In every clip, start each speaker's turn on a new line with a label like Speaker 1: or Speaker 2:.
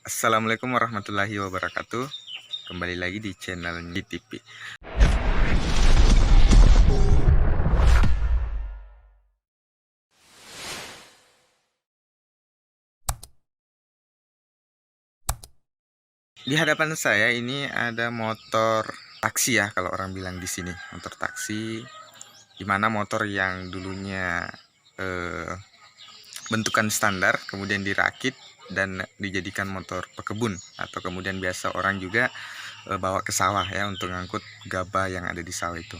Speaker 1: Assalamualaikum warahmatullahi wabarakatuh. Kembali lagi di channel GTP. Di hadapan saya ini ada motor taksi ya, kalau orang bilang di sini motor taksi. Dimana motor yang dulunya bentukan standar kemudian dirakit dan dijadikan motor pekebun, atau kemudian biasa orang juga bawa ke sawah ya untuk ngangkut gabah yang ada di sawah itu.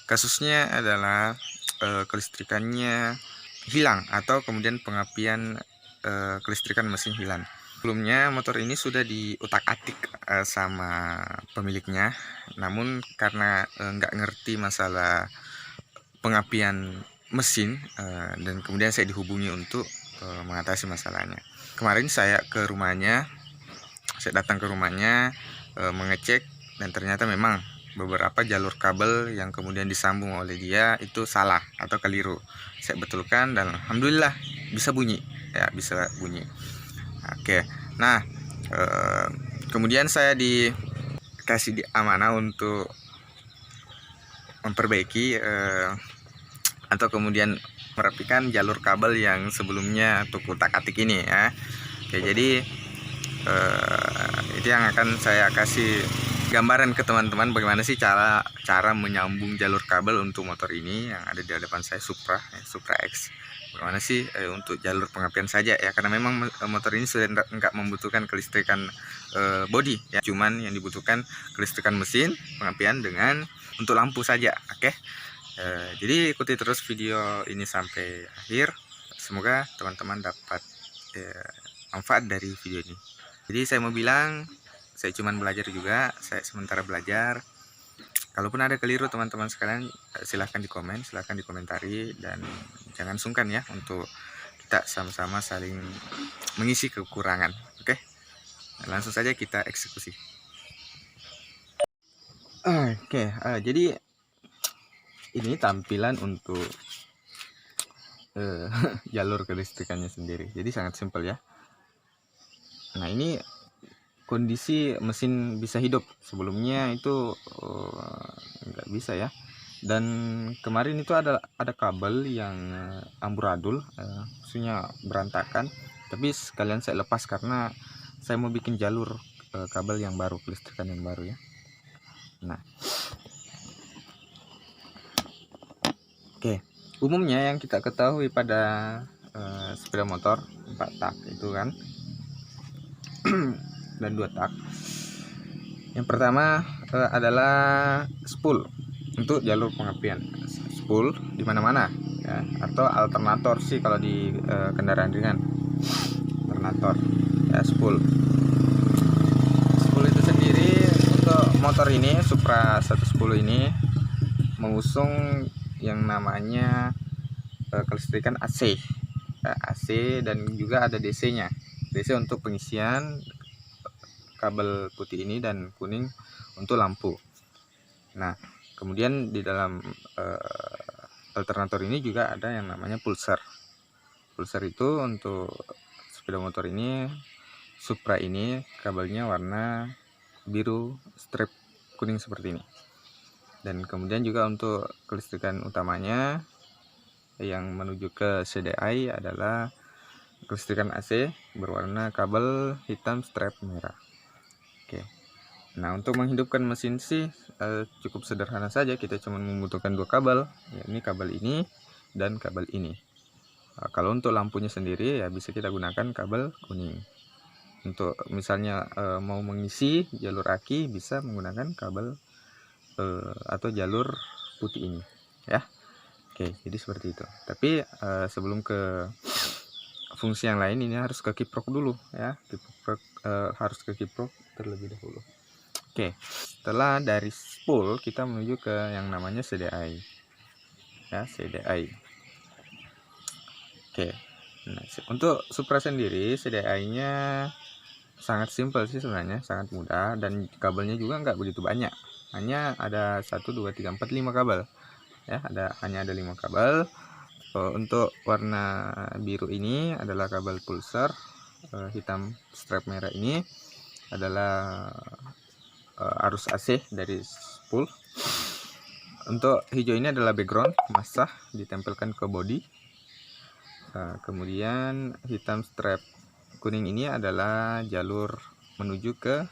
Speaker 1: Kasusnya adalah kelistrikannya hilang atau kemudian pengapian kelistrikan mesin hilang. Sebelumnya motor ini sudah diutak-atik sama pemiliknya, namun karena nggak ngerti masalah pengapian mesin dan kemudian saya dihubungi untuk mengatasi masalahnya. Kemarin saya datang ke rumahnya mengecek, dan ternyata memang beberapa jalur kabel yang kemudian disambung oleh dia itu salah atau keliru. Saya betulkan dan alhamdulillah bisa bunyi ya, bisa bunyi. Oke, nah kemudian saya dikasih amanah untuk memperbaiki atau kemudian merapikan jalur kabel yang sebelumnya untuk utak-atik ini ya. Oke, jadi itu yang akan saya kasih gambaran ke teman-teman bagaimana sih cara menyambung jalur kabel untuk motor ini yang ada di hadapan saya, Supra X. Bagaimana sih untuk jalur pengapian saja ya, karena memang motor ini sudah enggak membutuhkan kelistrikan bodi ya, cuman yang dibutuhkan kelistrikan mesin, pengapian dengan untuk lampu saja. Oke. Jadi ikuti terus video ini sampai akhir. Semoga teman-teman dapat manfaat dari video ini. Jadi saya mau bilang, saya cuman belajar juga, saya sementara belajar. Kalaupun ada keliru teman-teman sekalian, silahkan dikomentari, dan jangan sungkan ya untuk kita sama-sama saling mengisi kekurangan. Oke, langsung saja kita eksekusi. Oke, jadi ini tampilan untuk jalur kelistrikannya sendiri. Jadi sangat simpel ya. Nah, ini kondisi mesin bisa hidup. Sebelumnya itu nggak bisa ya. Dan kemarin itu ada kabel yang amburadul, maksudnya berantakan. Tapi sekalian saya lepas karena saya mau bikin jalur kabel yang baru, kelistrikan yang baru ya. Nah, oke. Umumnya yang kita ketahui pada sepeda motor 4 tak itu kan, dan 2 tak. Yang pertama adalah spool untuk jalur pengapian. Spool di mana-mana ya, atau alternator sih kalau di kendaraan ringan. Alternator ya, spool itu sendiri untuk motor ini Supra 110 ini mengusung yang namanya kelistrikan AC ya, AC, dan juga ada DC-nya. DC untuk pengisian kabel putih ini dan kuning untuk lampu. Nah, kemudian di dalam alternator ini juga ada yang namanya pulser. Pulser itu untuk sepeda motor ini, Supra ini, kabelnya warna biru strip kuning seperti ini. Dan kemudian juga untuk kelistrikan utamanya yang menuju ke CDI adalah kelistrikan AC berwarna kabel hitam strap merah. Oke. Nah, untuk menghidupkan mesin sih cukup sederhana saja. Kita cuma membutuhkan 2 kabel, yakni kabel ini dan kabel ini. Kalau untuk lampunya sendiri ya bisa kita gunakan kabel kuning. Untuk misalnya mau mengisi jalur aki bisa menggunakan kabel atau jalur putih ini ya. Oke, jadi seperti itu. Tapi sebelum ke fungsi yang lain, ini harus ke kiprok dulu ya. Harus ke kiprok terlebih dahulu. Oke, setelah dari spool kita menuju ke yang namanya CDI ya, CDI. Oke, nah, untuk Supra sendiri CDI-nya sangat simpel sih sebenarnya, sangat mudah, dan kabelnya juga nggak begitu banyak. Hanya ada 1, 2, 3, 4, 5 kabel ya, hanya ada 5 kabel. Untuk warna biru ini adalah kabel pulser, hitam strap merah ini adalah arus AC dari spool. Untuk hijau ini adalah background massa ditempelkan ke bodi. Kemudian hitam strap kuning ini adalah jalur menuju ke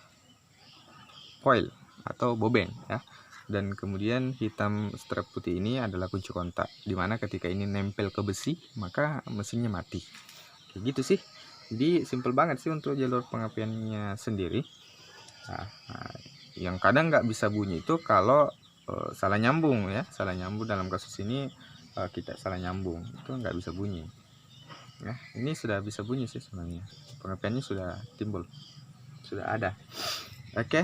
Speaker 1: coil atau bobeng ya. Dan kemudian hitam strap putih ini adalah kunci kontak, dimana ketika ini nempel ke besi maka mesinnya mati. Kayak gitu sih. Jadi simple banget sih untuk jalur pengapiannya sendiri. Nah, yang kadang nggak bisa bunyi itu kalau salah nyambung ya, salah nyambung. Dalam kasus ini kita salah nyambung itu nggak bisa bunyi. Ya, ini sudah bisa bunyi sih sebenarnya. Pengapiannya sudah timbul, sudah ada. Oke.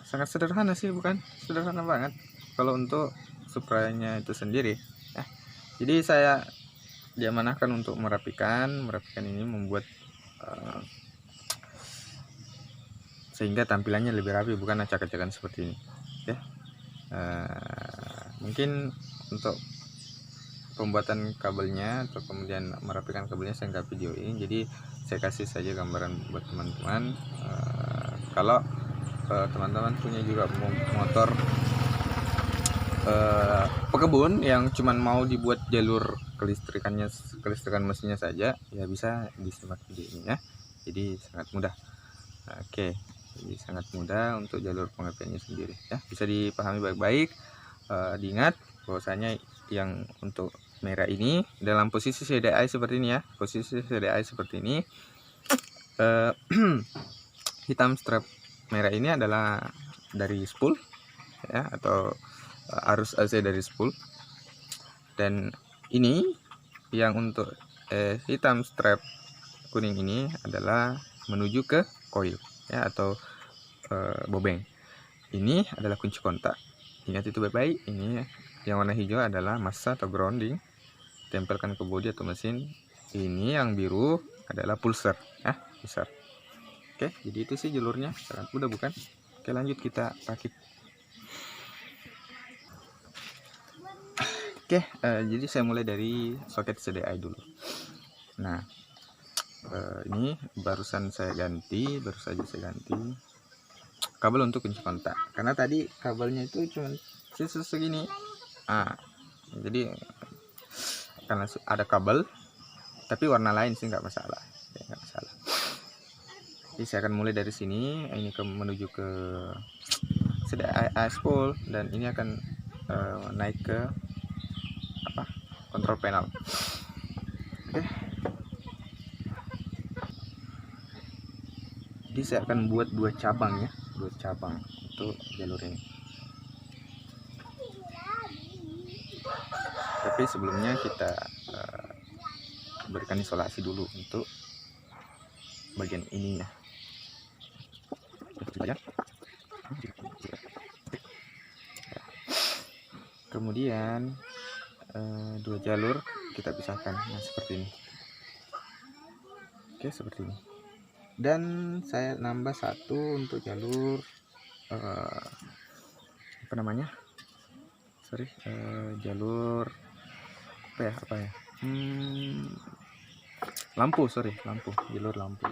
Speaker 1: Sangat sederhana sih, bukan? Sederhana banget kalau untuk Supra-nya itu sendiri ya. Jadi saya diamanahkan untuk merapikan ini, membuat sehingga tampilannya lebih rapi, bukan acak-acakan seperti ini ya. Mungkin untuk pembuatan kabelnya atau kemudian merapikan kabelnya saya nggak video ini, jadi saya kasih saja gambaran buat teman-teman. Kalau teman-teman punya juga motor pekebun yang cuman mau dibuat jalur kelistrikan mesinnya saja, ya bisa disimak video ini ya. Jadi sangat mudah. Oke, jadi sangat mudah untuk jalur pengapiannya sendiri ya, bisa dipahami baik-baik. Diingat bahwasanya yang untuk merah ini dalam posisi CDI seperti ini ya, posisi CDI seperti ini. Hitam strap merah ini adalah dari spool ya, atau arus AC dari spool. Dan ini yang untuk hitam strap kuning ini adalah menuju ke coil ya, atau bobeng. Ini adalah kunci kontak, ingat itu baik-baik. Ini yang warna hijau adalah massa atau grounding, tempelkan ke bodi atau mesin. Ini yang biru adalah pulser ya, pulser. Oke, jadi itu sih jalurnya, sangat mudah bukan? Oke, lanjut kita rakit. Oke, jadi saya mulai dari soket CDI dulu. Nah, ini baru saja saya ganti kabel untuk kunci kontak, karena tadi kabelnya itu cuma sisa segini. Jadi karena ada kabel tapi warna lain sih nggak masalah ya, nggak masalah. Jadi saya akan mulai dari sini, ini menuju ke CDI spool, dan ini akan naik ke kontrol panel. Oke. Jadi saya akan buat dua cabang untuk jalur ini. Tapi sebelumnya kita berikan isolasi dulu untuk bagian ininya. Kemudian dua jalur kita pisahkan, nah seperti ini. Oke, seperti ini. Dan saya nambah satu untuk jalur jalur apa ya, jalur lampu.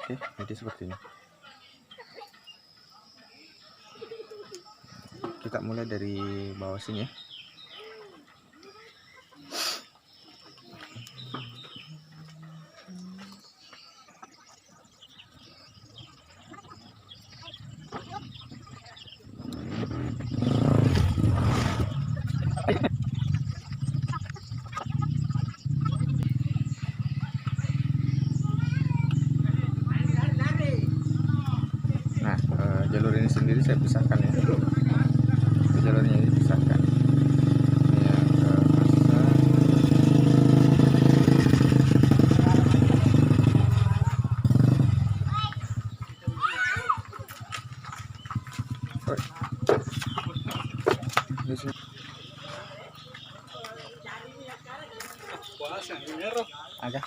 Speaker 1: Oke, jadi seperti ini. Kita mulai dari bawah sini ya. Nah, jalur ini sendiri saya pisahkan ya. Jalurnya ini pisahkan. Ya, agak.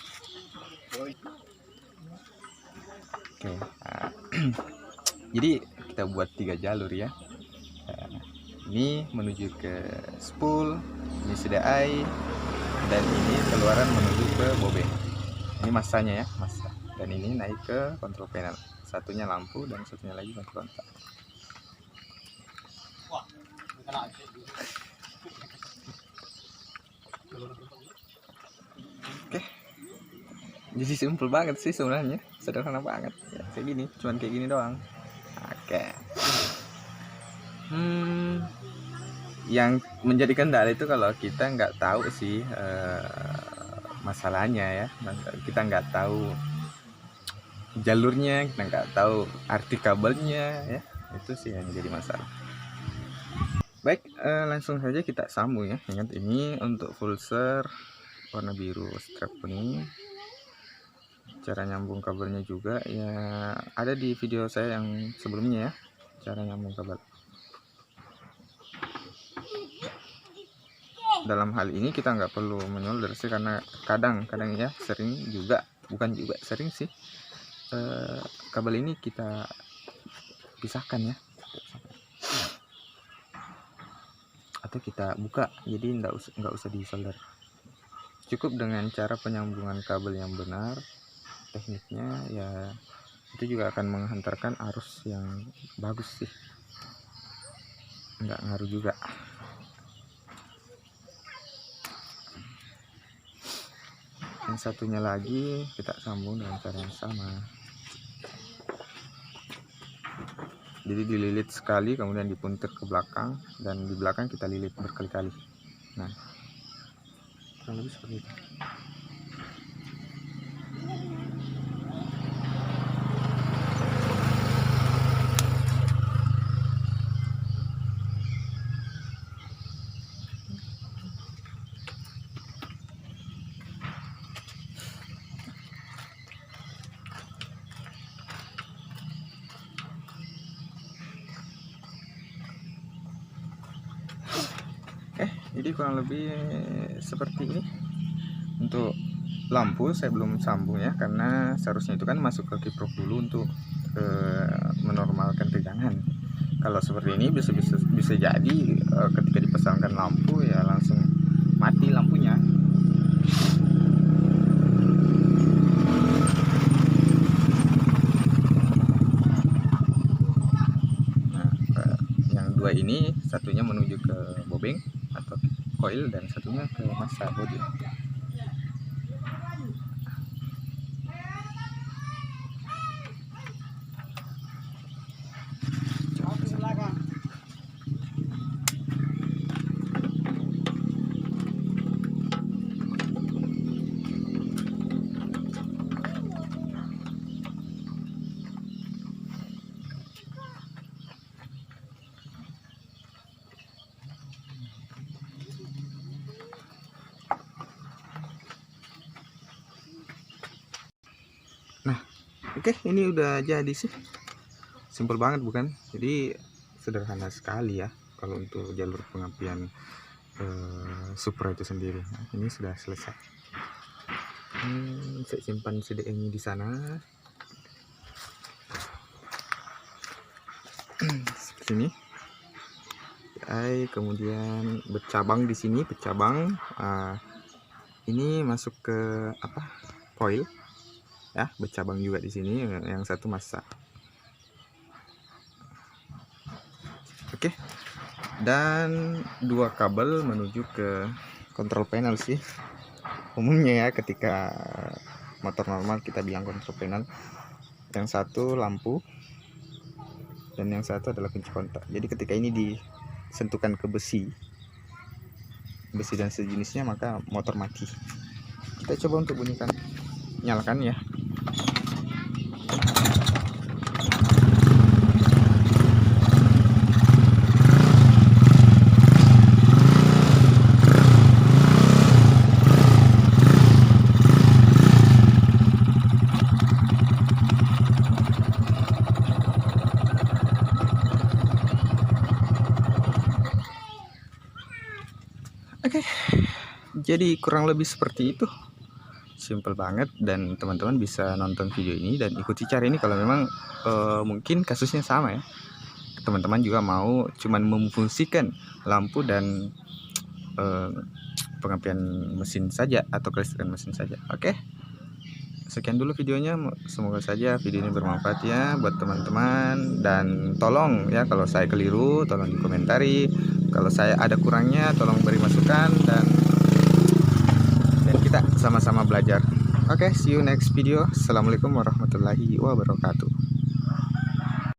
Speaker 1: Oke. Jadi kita buat 3 jalur ya. Ini menuju ke spool, ini CDI, dan ini keluaran menuju ke bobeng. Ini masanya ya, masa. Dan ini naik ke kontrol panel. Satunya lampu dan satunya lagi kontrol kontak. Oke. Jadi simpel banget sih sebenarnya, sederhana banget. Ya, kayak gini, cuman kayak gini doang. Oke. Yang menjadi kendala itu kalau kita nggak tahu sih masalahnya ya, kita nggak tahu jalurnya, kita nggak tahu arti kabelnya ya, itu sih yang jadi masalah. Baik, langsung saja kita sambung ya. Ingat ini untuk pulser warna biru strap kuning. Cara nyambung kabelnya juga ya ada di video saya yang sebelumnya ya, cara nyambung kabel. Dalam hal ini kita nggak perlu menyolder sih, karena kadang-kadang ya sering juga, bukan juga sering sih, kabel ini kita pisahkan ya, atau kita buka, jadi nggak usah disolder. Cukup dengan cara penyambungan kabel yang benar, tekniknya ya itu juga akan menghantarkan arus yang bagus sih, nggak ngaruh juga. Yang satunya lagi kita sambung dengan cara yang sama, jadi dililit sekali kemudian dipuntir ke belakang, dan di belakang kita lilit berkali-kali. Nah, kurang lebih seperti itu. Jadi kurang lebih seperti ini. Untuk lampu saya belum sambung ya, karena seharusnya itu kan masuk ke kiprok dulu untuk menormalkan tegangan. Kalau seperti ini bisa jadi ketika dipasangkan lampu ya langsung mati lampunya. Nah, yang dua ini satunya menuju ke bobeng atau coil dan satunya ke massa body. Nah, oke, ini udah jadi sih. Simpel banget bukan? Jadi sederhana sekali ya kalau untuk jalur pengapian Supra itu sendiri. Nah, ini sudah selesai. Saya simpan CDE-nya di sana. Seperti ini. Kemudian bercabang di sini, bercabang. Ini masuk ke coil. Ya, bercabang juga di sini, yang satu massa. Oke. Dan dua kabel menuju ke kontrol panel sih. Umumnya ya ketika motor normal kita bilang kontrol panel. Yang satu lampu dan yang satu adalah kunci kontak. Jadi ketika ini disentuhkan ke besi dan sejenisnya, maka motor mati. Kita coba untuk bunyikan, nyalakan ya. Oke, jadi kurang lebih seperti itu, simple banget, dan teman-teman bisa nonton video ini dan ikuti cara ini kalau memang mungkin kasusnya sama ya. Teman-teman juga mau cuman memfungsikan lampu dan pengapian mesin saja atau kelistrikan mesin saja. Oke, sekian dulu videonya. Semoga saja video ini bermanfaat ya buat teman-teman, dan tolong ya kalau saya keliru tolong dikomentari, kalau saya ada kurangnya tolong beri masukan, dan kita sama-sama belajar. Oke, see you next video. Assalamualaikum warahmatullahi wabarakatuh.